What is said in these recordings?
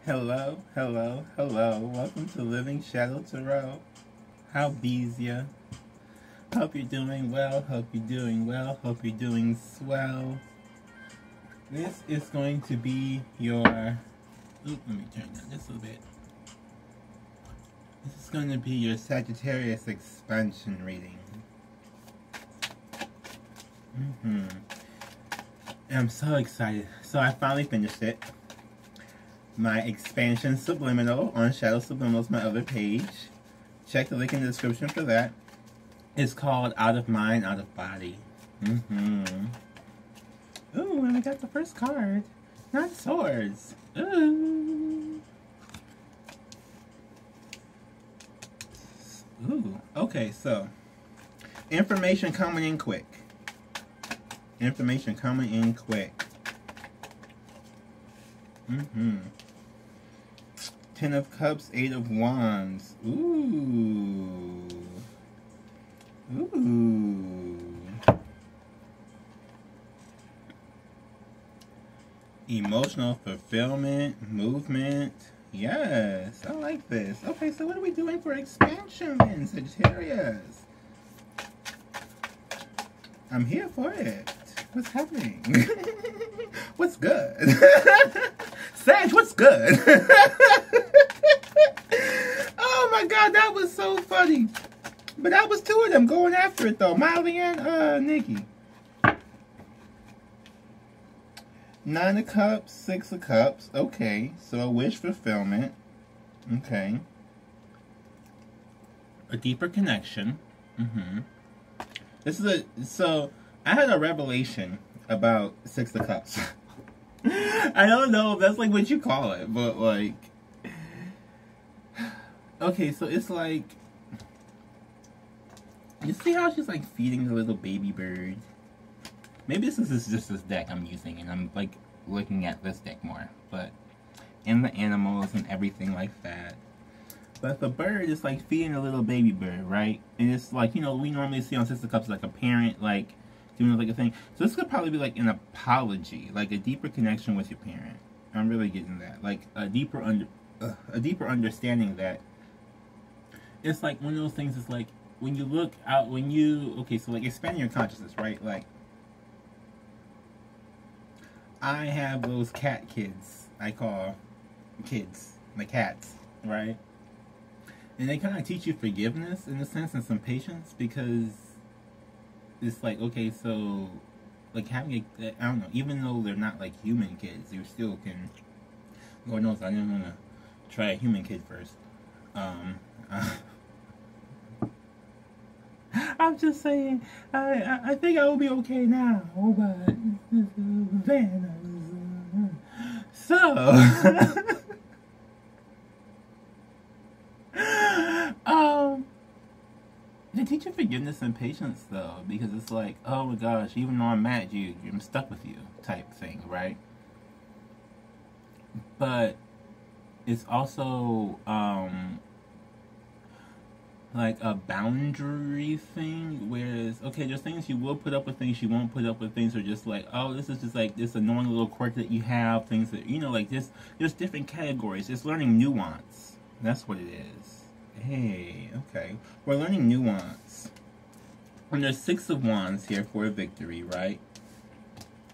Hello, hello, hello. Welcome to Living Shadow Tarot. How bees ya? Hope you're doing well. Hope you're doing well. Hope you're doing swell. This is going to be your... Let me turn down just a little bit. This is going to be your Sagittarius expansion reading. And I'm so excited. So I finally finished it. My expansion subliminal on Shadow Subliminal is my other page. Check the link in the description for that. It's called Out of Mind, Out of Body. Ooh, and we got the first card. Not swords. Ooh. Ooh. Okay, so information coming in quick. Information coming in quick. Ten of Cups, Eight of Wands. Ooh. Ooh. Emotional fulfillment, movement. Yes, I like this. Okay, so what are we doing for expansion then, Sagittarius? I'm here for it. What's happening? What's good? Sag, what's good? Oh my god, that was so funny. But that was two of them going after it though. Miley and Nikki. Nine of Cups, Six of Cups. Okay, so a wish fulfillment. Okay. A deeper connection. This is so I had a revelation about Six of Cups. I don't know if that's like what you call it, but like, okay, so it's like, you see how she's like feeding the little baby bird? Maybe this is just this deck I'm using, and I'm like looking at this deck more, but and the animals and everything like that. But the bird is like feeding a little baby bird, right? And it's like, you know, we normally see on Six of Cups like a parent like doing like a thing. So this could probably be like an apology, like a deeper connection with your parent. I'm really getting that, like a deeper understanding that it's like one of those things. It's like when you look out, when you so like expanding your consciousness, right? Like I have those cat kids I call kids, my cats, right? And they kind of teach you forgiveness in a sense and some patience, because it's like, okay, so like having a, I don't know, even though they're not like human kids, you still can, Lord knows I didn't want to try a human kid first. I'm just saying, I think I will be okay now, but then, so, they teach you forgiveness and patience though, because it's like, oh my gosh, even though I'm mad at you, I'm stuck with you type thing, right? But it's also like a boundary thing, whereas okay, there's things you will put up with, things you won't put up with, things are just like, oh, this is just like this annoying little quirk that you have, things that, you know, like this, there's different categories. It's learning nuance. That's what it is. Hey, okay. We're learning nuance. And there's Six of Wands here for a victory, right?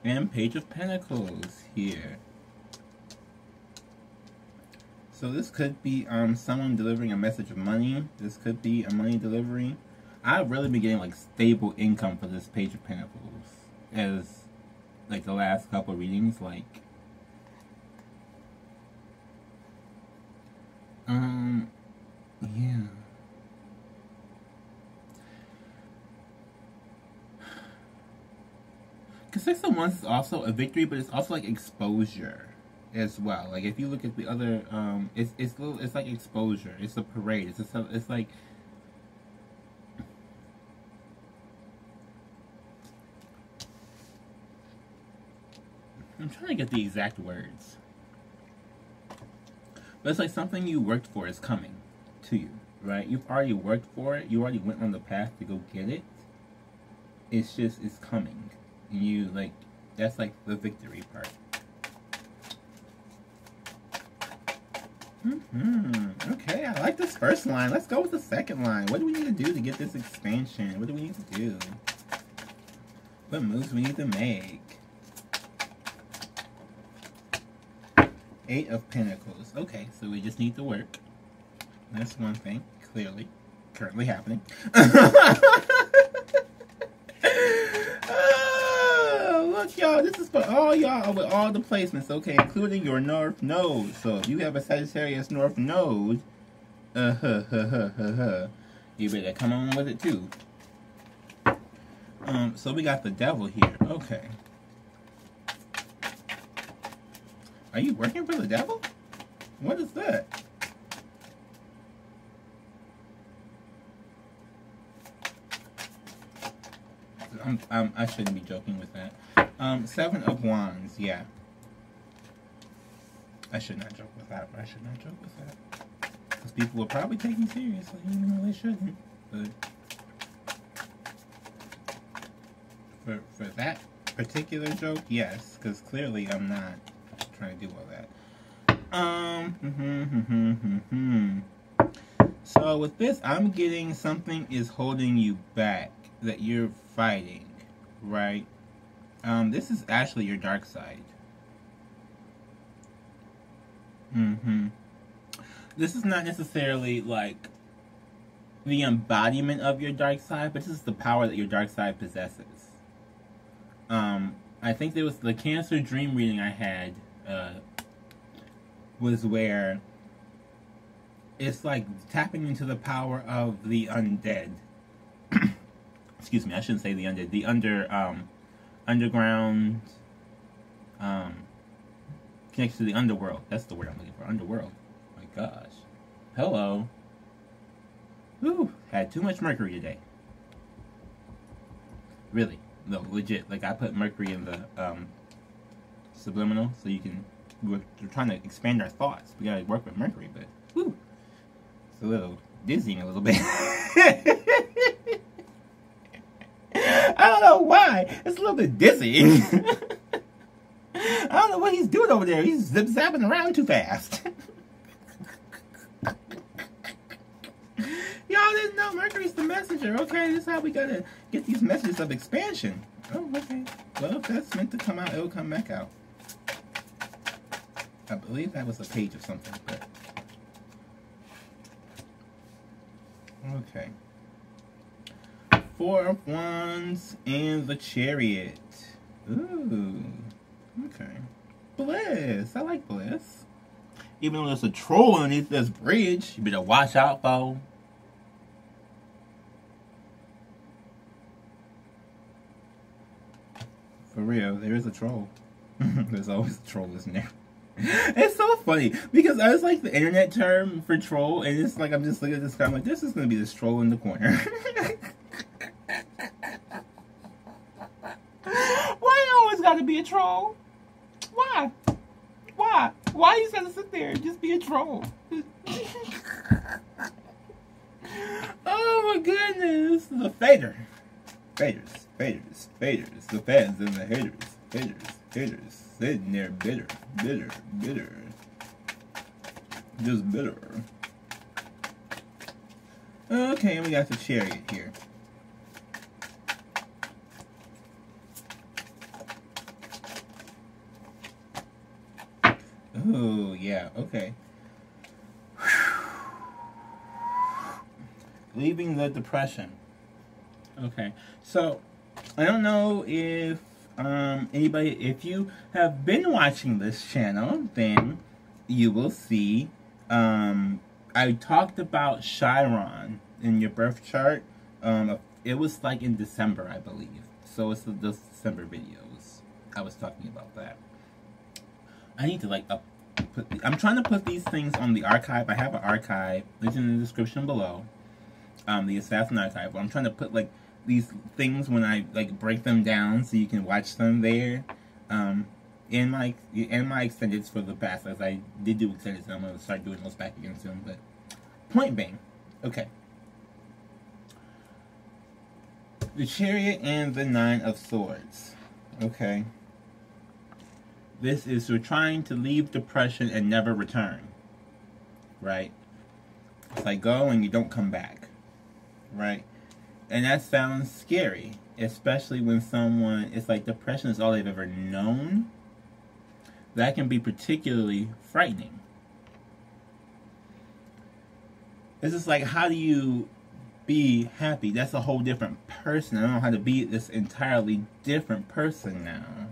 And Page of Pentacles here. So this could be someone delivering a message of money. This could be a money delivery. I've really been getting like stable income for this Page of Pentacles, as like the last couple of readings, like yeah. Because Six of Wands is also a victory, but it's also like exposure as well. Like if you look at the other, it's like exposure. It's a parade. It's like, I'm trying to get the exact words, but it's like something you worked for is coming to you, right? You've already worked for it. You already went on the path to go get it. It's just, it's coming. And you, that's like the victory part. Okay, I like this first line. Let's go with the second line. What do we need to do to get this expansion? What do we need to do? What moves we need to make? 8 of Pentacles. Okay, so we just need to work. That's one thing, clearly, currently happening. Oh, look, y'all, this is for all y'all with all the placements, okay, including your North Node. So if you have a Sagittarius North Node, you better come on with it too. So we got the Devil here. Okay. Are you working for the Devil? What is that? I shouldn't be joking with that. 7 of Wands, yeah. I should not joke with that. I should not joke with that. Because people will probably take me seriously, even though they shouldn't. But for that particular joke, yes. Because clearly I'm not trying to do all that. So with this, I'm getting something is holding you back. That you're fighting, right? This is actually your dark side. This is not necessarily like the embodiment of your dark side, but this is the power that your dark side possesses. I think there was the Cancer dream reading I had was where it's like tapping into the power of the undead. Excuse me, I shouldn't say the undead. The underground connected to the underworld. That's the word I'm looking for. Underworld. Oh my gosh. Hello. Whew. Had too much Mercury today. Really. No, legit. Like I put Mercury in the subliminal so you can. We're trying to expand our thoughts. We gotta work with Mercury, but whew. It's a little dizzying a little bit. I don't know why. It's a little bit dizzy. I don't know what he's doing over there. He's zip-zapping around too fast. Y'all didn't know Mercury's the messenger. Okay, this is how we gotta get these messages of expansion. Oh, okay. Well, if that's meant to come out, it'll come back out. I believe that was a page of something, but... Okay. 4 of Wands and the Chariot. Ooh. Okay. Bliss. I like Bliss. Even though there's a troll underneath this bridge, you better watch out, for. For real, there is a troll. There's always a troll, isn't there? It's so funny because I was like the internet term for troll, and it's like I'm just looking at this guy, I'm like, this is gonna be this troll in the corner. Why always gotta be a troll? Why? Why? Why you gotta sit there and just be a troll? Oh my goodness, the fader. Faders, faders, faders, the fans and the haters, haters, haters, sitting there bitter, bitter, bitter, just bitter. Okay, we got the Chariot here. Oh, yeah, okay. Leaving the depression. Okay, so I don't know if anybody, if you have been watching this channel, then you will see I talked about Chiron in your birth chart. It was like in December, I believe. So it's the December videos. I was talking about that. I need to like I'm trying to put these things on the archive. I have an archive. It's in the description below. The Assassin Archive. I'm trying to put like these things when I like break them down so you can watch them there. In my extendeds for the past, as I did do extendeds, and I'm gonna start doing those back again soon. But point being, okay. The Chariot and the 9 of Swords. Okay. This is you're trying to leave depression and never return. right? It's like go and you don't come back, right? And that sounds scary, especially when someone, it's like depression is all they've ever known. That can be particularly frightening. It's just like, how do you be happy? That's a whole different person. I don't know how to be this entirely different person now.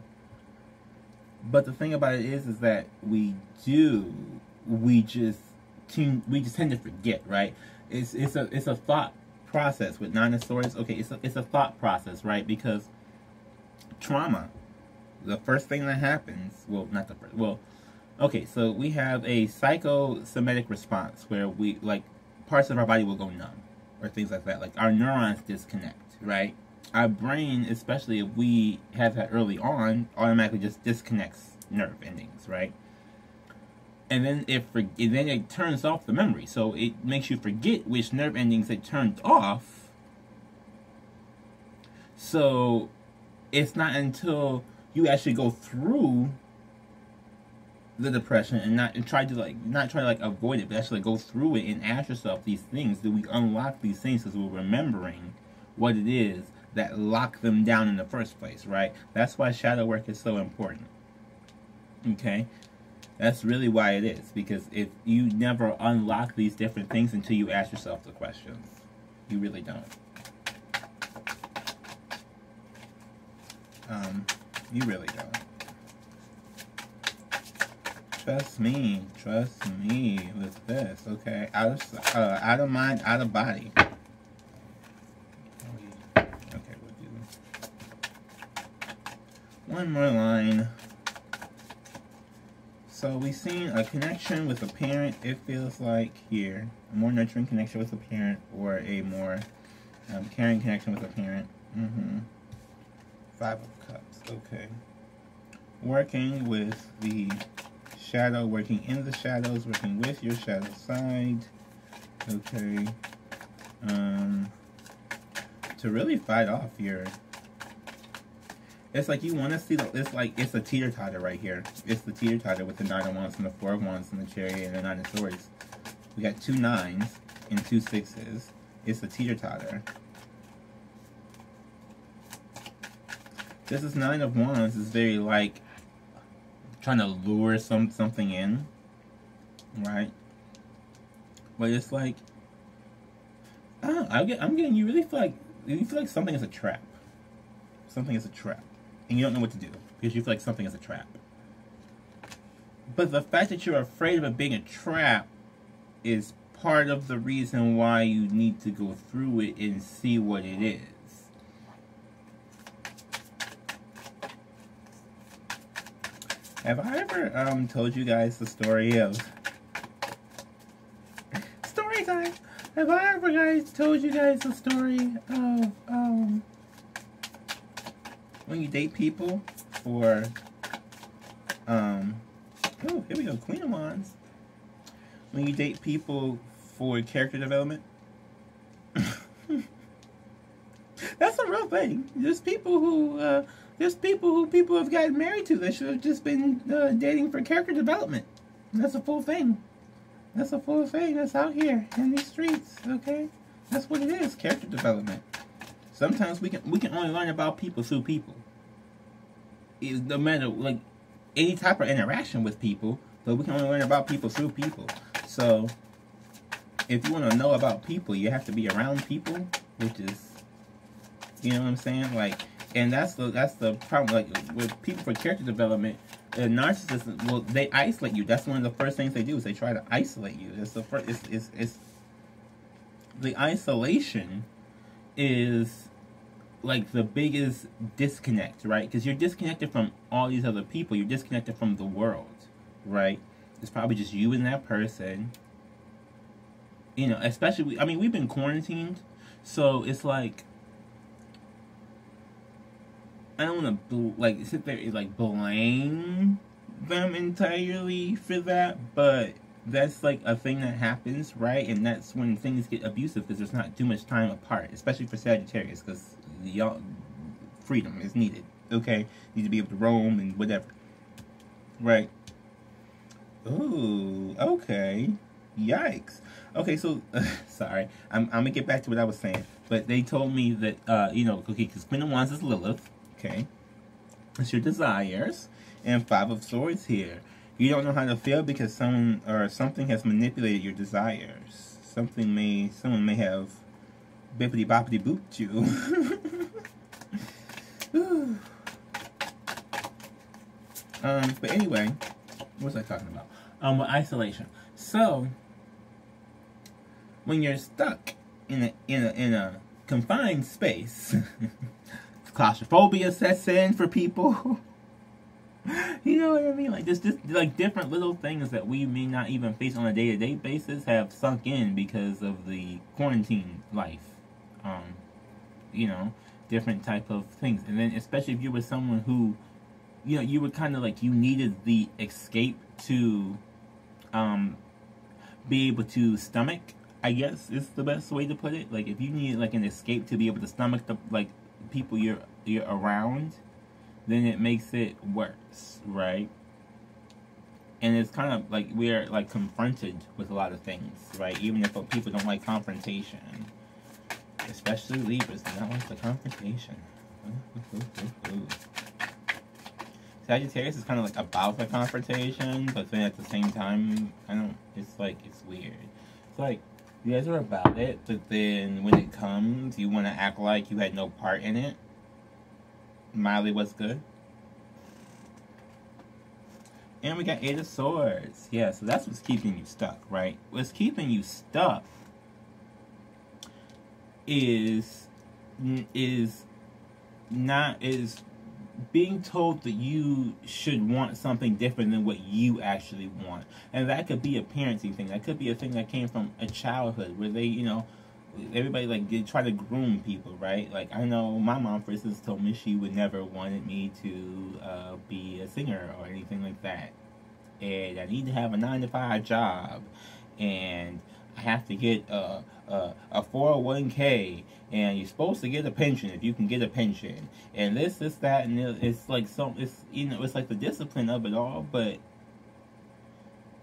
But the thing about it is that we just tend to forget, right? It's a thought process with dinosaurs. Okay, it's a thought process, right? Because trauma, the first thing that happens, well, not the first, well, okay, so we have a psychosomatic response where we, like, parts of our body will go numb or things like that. Like our neurons disconnect, right? Our brain, especially if we have that early on, automatically just disconnects nerve endings, right? And then it turns off the memory, so it makes you forget which nerve endings it turned off. So it's not until you actually go through the depression and not try to avoid it, but actually go through it and ask yourself these things. Do we unlock these things because we're remembering what it is that locked them down in the first place, right? That's why shadow work is so important. Okay? That's really why it is, because if you never unlock these different things until you ask yourself the questions, you really don't. You really don't. Trust me with this, okay? Out of mind, out of body. Okay, we'll do one more line. So we've seen a connection with a parent, it feels like here. A more nurturing connection with a parent, or a more caring connection with a parent. Five of Cups, okay. Working with the shadow, working in the shadows, working with your shadow side. Okay. To really fight off your... It's like you want to see it's a teeter-totter right here. It's the teeter-totter with the 9 of Wands and the 4 of Wands and the Chariot and the 9 of Swords. We got 2 9s and 2 6s. It's a teeter-totter. This is 9 of Wands is very like trying to lure something in, right? But it's like, I don't know, I'm getting, you feel like something is a trap. Something is a trap. And you don't know what to do because you feel like something is a trap. But the fact that you're afraid of it being a trap is part of the reason why you need to go through it and see what it is. Have I ever told you guys the story of... Story time! Have I ever told you guys the story of when you date people for oh, here we go, Queen of Wands. When you date people for character development. That's a real thing. There's people who people have gotten married to that should have just been dating for character development. That's a full thing. That's a full thing that's out here in these streets, okay? That's what it is, character development. Sometimes we can only learn about people through people. It's no matter, like, any type of interaction with people, but we can only learn about people through people. So, if you want to know about people, you have to be around people, which is, you know what I'm saying? Like, and that's the problem. Like, with people for character development, narcissists, well, they isolate you. That's one of the first things they do, is they try to isolate you. It's the first. It's the isolation is like the biggest disconnect, right? Because you're disconnected from all these other people. You're disconnected from the world, right? It's probably just you and that person. You know, especially, I mean, we've been quarantined, so it's like, I don't want to, like, sit there and, like, blame them entirely for that, but that's, like, a thing that happens, right? And that's when things get abusive, because there's not too much time apart, especially for Sagittarius, because y'all, freedom is needed, okay? You need to be able to roam and whatever, right? Ooh, okay. Yikes. Okay, so sorry, I'm gonna get back to what I was saying, but they told me that okay, because Queen of Wands is Lilith. Okay, it's your desires, and Five of Swords here. You don't know how to feel because someone or something has manipulated your desires. Someone may have bippity boppity booped you. But anyway, what was I talking about? With isolation. So when you're stuck in a confined space, claustrophobia sets in for people. You know what I mean? Like, just like different little things that we may not even face on a day-to-day basis have sunk in because of the quarantine life. Different type of things. And then especially if you were someone who, you were kind of like, you needed the escape to be able to stomach, I guess is the best way to put it. Like, if you needed like an escape to be able to stomach the like people you're around, then it makes it worse, right? And it's kind of like we're like confronted with a lot of things, right? Even if people don't like confrontation, especially Libras, they don't like the confrontation. Sagittarius is kind of like about the confrontation, but then at the same time, it's weird. It's like, you guys are about it, but then when it comes, you want to act like you had no part in it. Miley, what's good? And we got Eight of Swords. Yeah, so that's what's keeping you stuck, right? What's keeping you stuck is being told that you should want something different than what you actually want. And that could be a parenting thing. That could be a thing that came from a childhood where they, everybody like did try to groom people, right? Like, I know my mom, for instance, told me she would never wanted me to be a singer or anything like that. And I need to have a 9-to-5 job. And I have to get a 401k, and you're supposed to get a pension if you can get a pension, and this, that, and it's like it's like the discipline of it all, but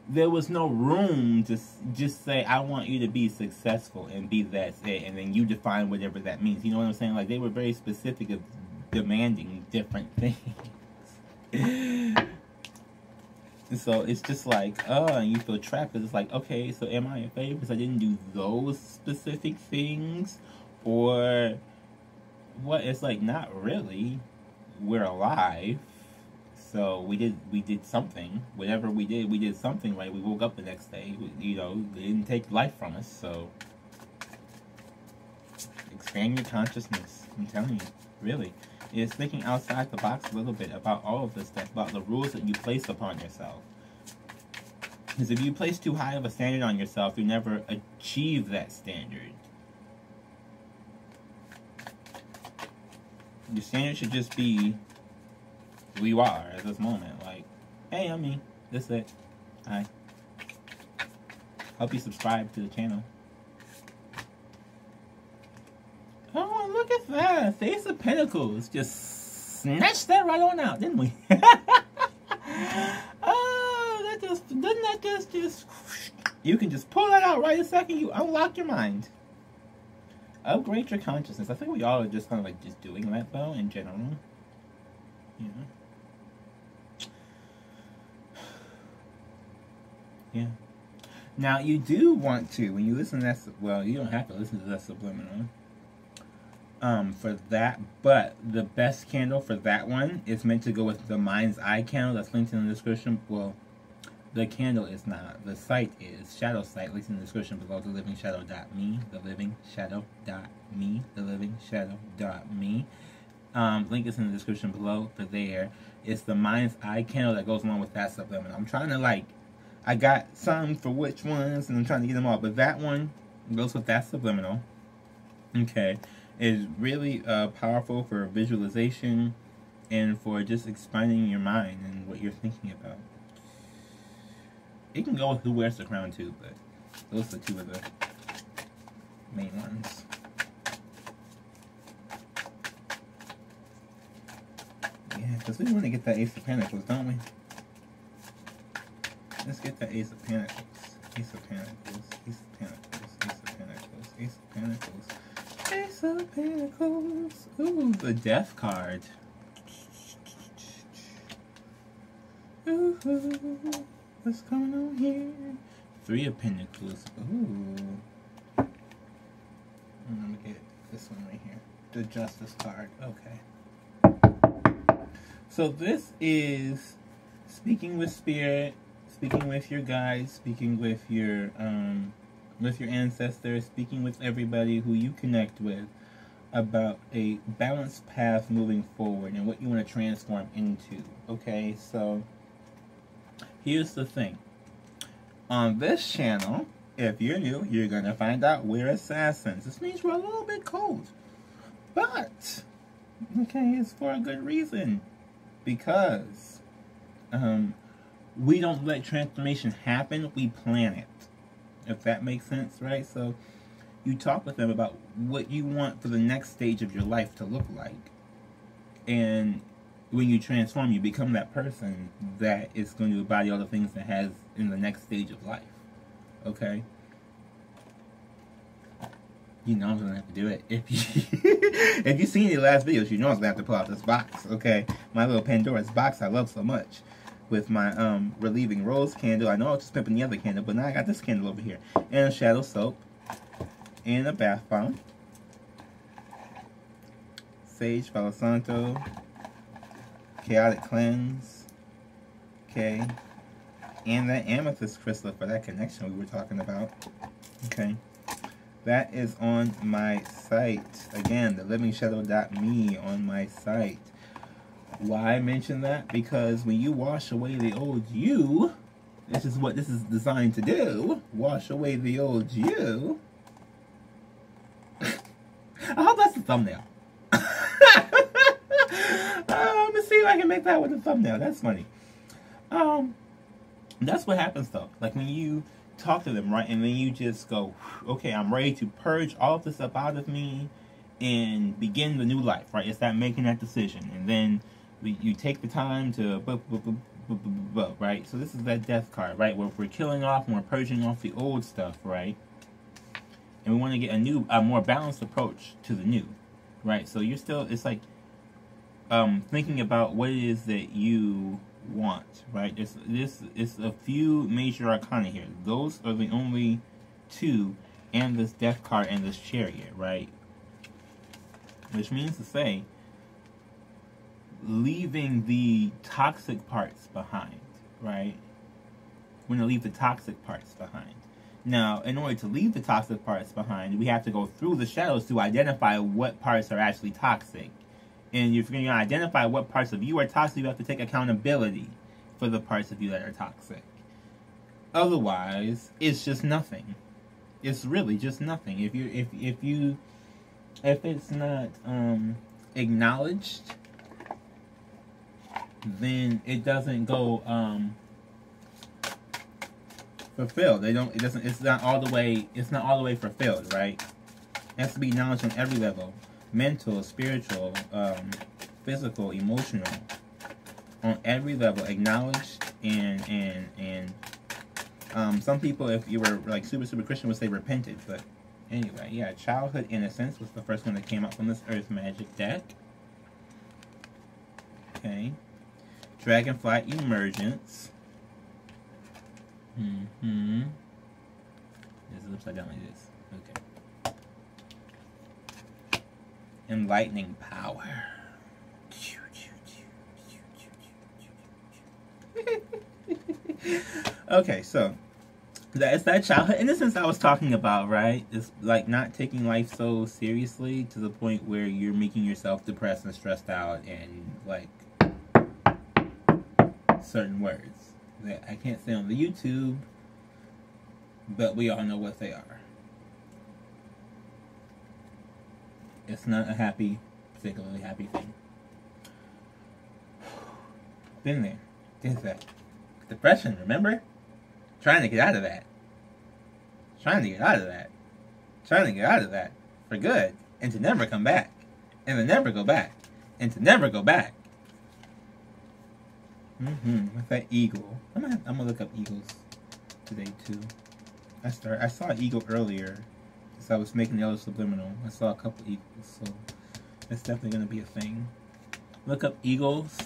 there was no room to just say, I want you to be successful and be that's it, and then you define whatever that means. You know what I'm saying? Like, they were very specific of demanding different things. So it's just like, and you feel trapped because it's like, okay, so am I a failure because I didn't do those specific things? Or what? It's like, not really. We're alive. So we did something. Whatever we did something right. We woke up the next day. They didn't take life from us. So expand your consciousness. I'm telling you, really. It's thinking outside the box a little bit about all of this stuff, about the rules that you place upon yourself. Because if you place too high of a standard on yourself, you never achieve that standard. Your standard should just be who you are at this moment. Like, hey, I'm me. That's it. Hi. Hope you subscribe to the channel. Oh, look at that. Face of Pentacles. Just snatched that right on out, didn't we? Oh, doesn't that just... You can just pull that out right a second. You unlock your mind. Upgrade your consciousness. I think we all are just kind of like just doing that, though, in general. Yeah. Yeah. Now, you do want to, when you listen to that... Well, you don't have to listen to that subliminal. For that, but the best candle for that one is meant to go with the Mind's Eye candle that's linked in the description. Well, the candle is not. The site is Shadow Site, linked in the description below, thelivingshadow.me, thelivingshadow.me, thelivingshadow.me. Link is in the description below for there. It's the Mind's Eye candle that goes along with that subliminal. I'm trying to I got some for which ones, and I'm trying to get them all, but that one goes with that subliminal. Okay. Is really powerful for visualization and for just expanding your mind and what you're thinking about. It can go with Who Wears the Crown too, but those are two of the main ones. Yeah, because we want to get that Ace of Pentacles, don't we? Let's get that Ace of Pentacles. Ace of Pentacles, Ace of Pentacles, Ace of Pentacles, Ace of Pentacles, Ace of Pentacles. Ooh, the Death card. Ooh, what's going on here? Three of Pentacles. Ooh. I'm gonna get this one right here. The Justice card. Okay. So this is speaking with spirit, speaking with your guides, speaking with your ancestors, speaking with everybody who you connect with about a balanced path moving forward and what you want to transform into. Okay, so here's the thing. On this channel, if you're new, you're going to find out we're assassins. This means we're a little bit cold. But, okay, it's for a good reason. Because we don't let transformation happen, we plan it. If that makes sense, right? So, you talk with them about what you want for the next stage of your life to look like. And when you transform, you become that person that is going to embody all the things that has in the next stage of life. Okay? You know I'm going to have to do it. If you've seen the last videos, you know I'm going to have to pull out this box. Okay? My little Pandora's box I love so much. With my relieving rose candle. I know I was just pimping the other candle, but now I got this candle over here. And a shadow soap. And a bath bomb. Sage, Palo Santo. Chaotic Cleanse. Okay. And that amethyst crystal for that connection we were talking about. Okay. That is on my site. Again, theliving-shadow.me on my site. Why I mention that? Because when you wash away the old you, this is what this is designed to do. Wash away the old you. I hope that's the thumbnail. Let me see if I can make that with a thumbnail. That's funny. That's what happens though. Like when you talk to them, right, and then you just go, okay, I'm ready to purge all of this up out of me and begin the new life, right? It's that making that decision, and then you take the time to, right? So this is that death card, right? Where we're killing off and we're purging off the old stuff, right? And we want to get a more balanced approach to the new, right? So you're still, it's like thinking about what it is that you want, right? This is a few major arcana here. Those are the only two, and this death card and this chariot, right? Which means to say, leaving the toxic parts behind, right? We're going to leave the toxic parts behind. Now, in order to leave the toxic parts behind, we have to go through the shadows to identify what parts are actually toxic. And if you're going to identify what parts of you are toxic, you have to take accountability for the parts of you that are toxic. Otherwise, it's just nothing. It's really just nothing. If it's not acknowledged, then it doesn't go fulfilled. It's not all the way fulfilled, right? It has to be acknowledged on every level. Mental, spiritual, physical, emotional, on every level, acknowledged, and some people, if you were like super Christian, would say repented, but anyway, yeah, childhood innocence was the first one that came out from this Earth Magic deck. Okay, Dragonfly Emergence. This is upside down like this. Okay. Enlightening Power. Okay, so it's that childhood innocence I was talking about, right? It's like not taking life so seriously to the point where you're making yourself depressed and stressed out and like certain words that I can't say on the YouTube, but we all know what they are. It's not a particularly happy thing. Been there. Did that. Depression, remember? Trying to get out of that. Trying to get out of that. Trying to get out of that. For good. And to never come back. And to never go back. And to never go back. With that eagle. I'm gonna look up eagles today too. I saw an eagle earlier, so I was making the other subliminal. I saw a couple eagles, so it's definitely gonna be a thing. Look up eagles.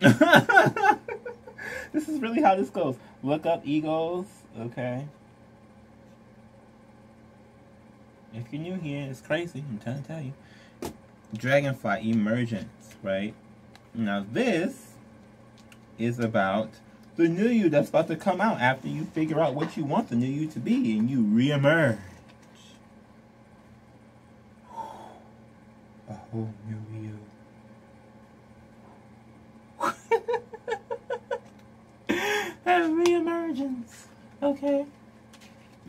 This is really how this goes. Look up eagles, okay? If you're new here, it's crazy. I'm trying to tell you. Dragonfly emergence, right? Now this is about the new you that's about to come out after you figure out what you want the new you to be and you re-emerge. A whole new you. A re-emergence. Okay.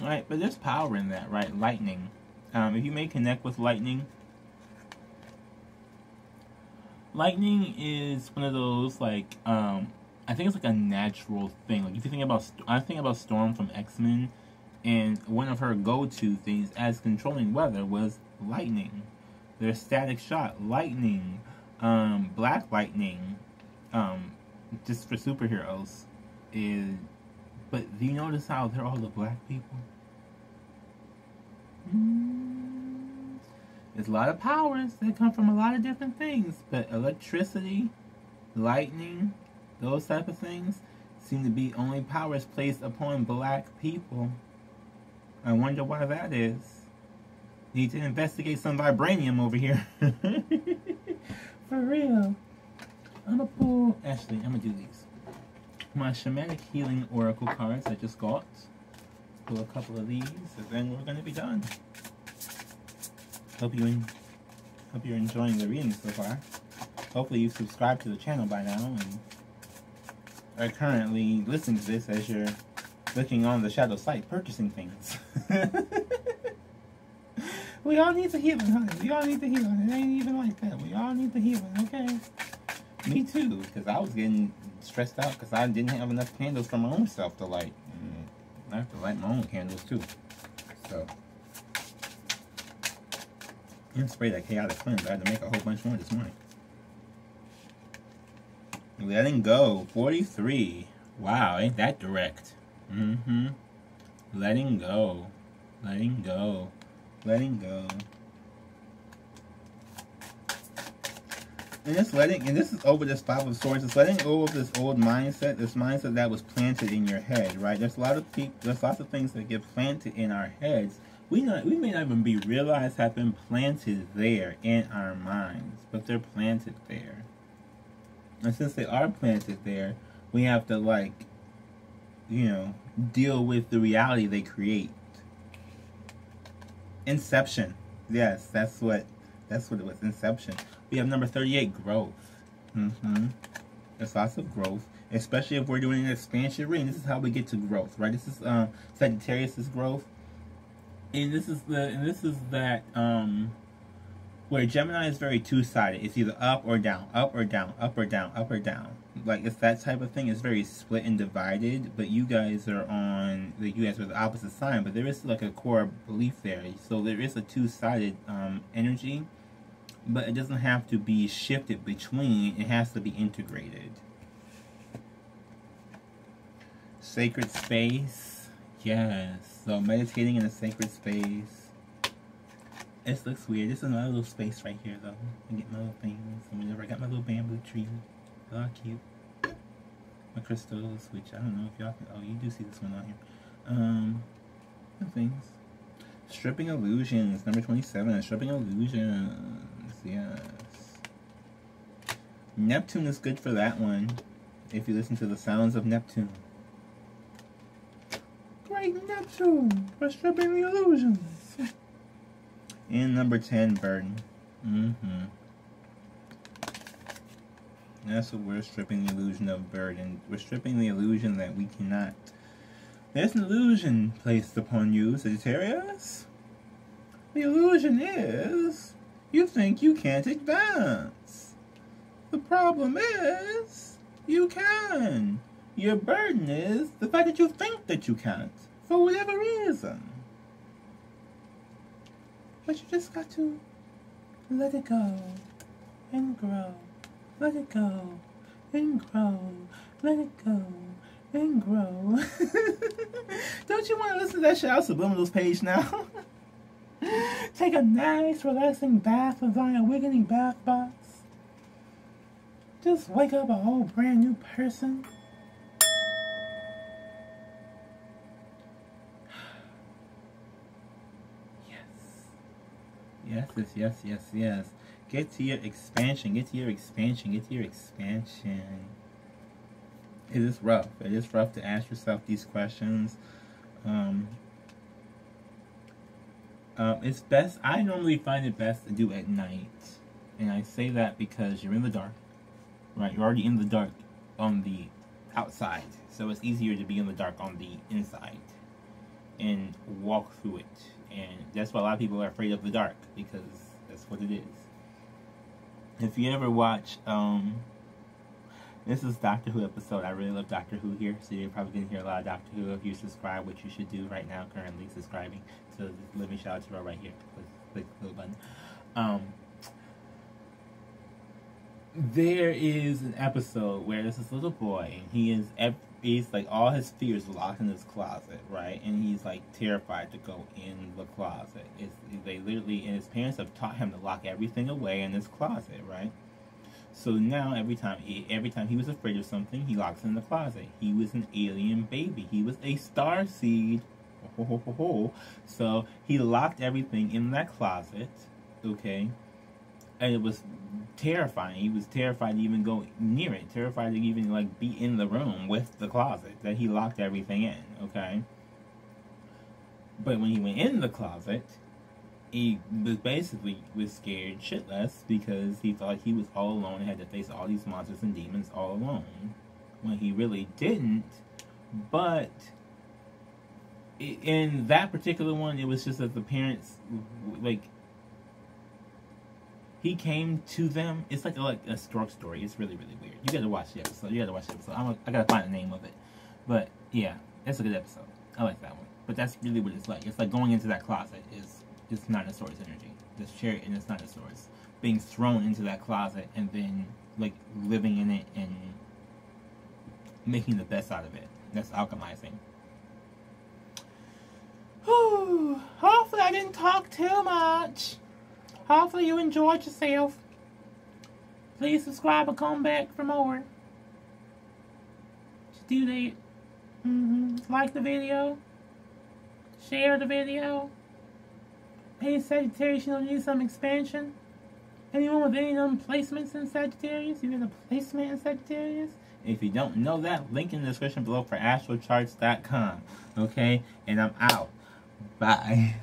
Alright, but there's power in that, right? Lightning. If you may connect with lightning. Lightning is one of those, like, I think it's like a natural thing. Like, if you think about, I think about Storm from X-Men, and one of her go-to things as controlling weather was lightning. There's static shot, lightning, black lightning, just for superheroes. But do you notice how they're all the black people? There's a lot of powers that come from a lot of different things, but electricity, lightning, those type of things seem to be only powers placed upon black people. I wonder why that is. Need to investigate some vibranium over here. For real. I'm gonna pull, actually, I'm gonna do these. My Shamanic Healing Oracle cards I just got. Pull a couple of these, and then we're gonna be done. Hope you're enjoying the reading so far. Hopefully you've subscribed to the channel by now and are currently listening to this as you're looking on the shadow site purchasing things. We all need the healing, honey. We all need the healing. It ain't even like that. We all need the healing, okay? Me too, because I was getting stressed out because I didn't have enough candles for my own self to light. I have to light my own candles too. So, and spray that chaotic cleanse. I had to make a whole bunch more this morning. Letting go, 43. Wow, ain't that direct? Letting go, letting go, letting go. And it's letting, and this is over this Five of Swords. It's letting go of this old mindset, this mindset that was planted in your head, right? There's a lot of people, there's lots of things that get planted in our heads. We may not even be realized have been planted there in our minds, but they're planted there. And since they are planted there, we have to, like, you know, deal with the reality they create. Inception. Yes, that's what it was. Inception. We have number 38, growth. There's lots of growth, especially if we're doing an expansion reading. This is how we get to growth, right? This is Sagittarius's growth, and this is that where Gemini is very two-sided. It's either up or down, up or down, up or down, up or down. Like, it's that type of thing. It's very split and divided. But you guys are on, like, you guys are the opposite sign. But there is like a core belief there. So there is a two-sided energy. But it doesn't have to be shifted between. It has to be integrated. Sacred space. Yes. So meditating in a sacred space. This looks weird. This is my little space right here, though. I get my little things. And whenever I got my little bamboo tree. Oh, cute. My crystals, which I don't know if y'all can... Oh, you do see this one on here. Some things. Stripping illusions. Number 27. Stripping illusions. Yes. Neptune is good for that one. If you listen to the sounds of Neptune. Great Neptune for stripping the illusions. And number 10, burden. That's what we're stripping the illusion of burden. We're stripping the illusion that we cannot. There's an illusion placed upon you, Sagittarius. The illusion is you think you can't advance. The problem is you can. Your burden is the fact that you think that you can't for whatever reason. But you just got to let it go and grow. Let it go and grow. Let it go and grow. Don't you want to listen to that Shout Subliminals page now? Take a nice, relaxing bath with our awakening bath box. Just wake up a whole brand new person. Yes. Yes. Get to your expansion. It is rough. It is rough to ask yourself these questions. It's best. I normally find it best to do at night, and I say that because you're in the dark, right? You're already in the dark on the outside, so it's easier to be in the dark on the inside and walk through it. And that's why a lot of people are afraid of the dark, because that's what it is. If you ever watch, this is Doctor Who episode. I really love Doctor Who here, so you're probably going to hear a lot of Doctor Who. If you subscribe, which you should do right now, currently subscribing to the Living Shout Out right here. Click the little button. There is an episode where there's this little boy, and he's like, all his fears locked in his closet, right? And he's like terrified to go in the closet. They literally, and his parents have taught him to lock everything away in his closet, right? So now every time he was afraid of something, he locks it in the closet. He was an alien baby. He was a starseed. So he locked everything in that closet, okay? And it was terrifying. He was terrified to even go near it. Terrified to even, like, be in the room with the closet that he locked everything in, okay? But when he went in the closet, he was scared shitless because he thought he was all alone and had to face all these monsters and demons all alone. When he really didn't. But in that particular one, it was just that the parents, like, he came to them. It's like a stork story. It's really, really weird. You gotta watch the episode. I gotta find the name of it. But yeah, that's a good episode. I like that one. But that's really what it's like. It's like going into that closet it's Dinosaur's energy. This cherry and it's Dinosaur's being thrown into that closet and then like living in it and making the best out of it. That's alchemizing. Whew. Hopefully I didn't talk too much. Hopefully you enjoyed yourself. Please subscribe and come back for more. Just do that. Like the video. Share the video. Hey Sagittarius, you need some expansion? Anyone with any placements in Sagittarius? You got a placement in Sagittarius? If you don't know that, link in the description below for astrocharts.com. Okay? And I'm out. Bye.